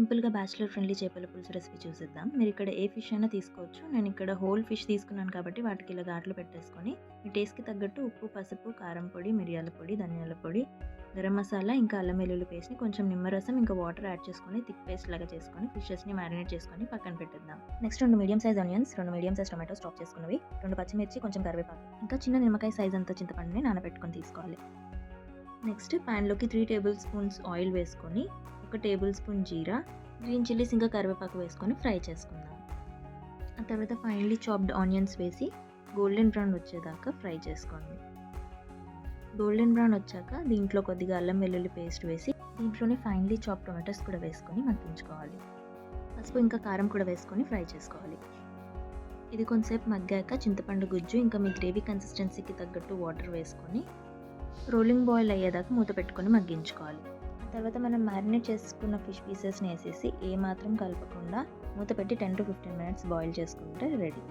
సింపుల్‌గా bachelor friendly చేపల పులుసు రెసిపీ చూసేద్దాం. మీరిక్కడ ఏ ఫిష్ అయినా తీసుకోవచ్చు. నేనిక్కడ హోల్ ఫిష్ తీసుకున్నాను కాబట్టి వాటికి ఇలా ఘాట్లు పెట్టేసుకొని, మీ టేస్ట్‌కి తగ్గట్టు ఉప్పు, పసుపు, కారం పొడి, మిరియాల పొడి, ధనియాల పొడి, గరం మసాలా, ఇంకా అల్లం వెల్లుల్లి పేస్ట్‌ని కొంచెం నిమ్మరసం, ఇంకా వాటర్ యాడ్ చేసుకొని థిక్ పేస్ట్ లాగా చేసుకొని ఫిషెస్‌ని మ్యారినేట్ చేసుకొని పక్కన పెట్టేద్దాం. Next 2 medium size onions, 2 medium size tomatoes chop చేసుకున్నవి, 2 పచ్చిమిర్చి, కొంచెం కరివేపాకు, ఇంకా చిన్న నిమ్మకాయ సైజ్ అంత చింతపండుని నానబెట్టుకొని తీసుకోవాలి. నెక్స్ట్ ప్యాన్‌లోకి 3 టేబుల్ స్పూన్స్ ఆయిల్ వేసుకొని, 1 టేబుల్ స్పూన్ జీరా, గ్రీన్ చిల్లీస్ ఇంకా కరివేపాకు వేసుకొని ఫ్రై చేసుకుందాం. ఆ తర్వాత ఫైన్‌లీ చాప్డ్ ఆనియన్స్ వేసి గోల్డెన్ బ్రౌన్ వచ్చేదాకా ఫ్రై చేసుకోండి. గోల్డెన్ బ్రౌన్ వచ్చాక దీంట్లో కొద్దిగా అల్లం వెల్లుల్లి పేస్ట్ వేసి దీంట్లోనే ఫైన్‌లీ చాప్డ్ టొమాటోస్ కూడా వేసుకొని మగ్గించుకోవాలి. పసుపు ఇంకా కారం కూడా వేసుకొని ఫ్రై చేసుకోవాలి. ఇది కొంతసేపు మగ్గాక చింతపండు గుజ్జు ఇంకా మీ గ్రేవీ కన్సిస్టెన్సీకి తగ్గట్టు వాటర్ వేసుకొని రోలింగ్ బాయిల్ అయ్యేదాకా మూత పెట్టుకొని మగ్గించుకోవాలి. ఆ తర్వాత మనం మ్యారినేట్ చేసుకున్న ఫిష్ పీసెస్ని వేసేసి ఏమాత్రం కలపకుండా మూత పెట్టి 10 to 15 మినిట్స్ బాయిల్ చేసుకుంటే రెడీ.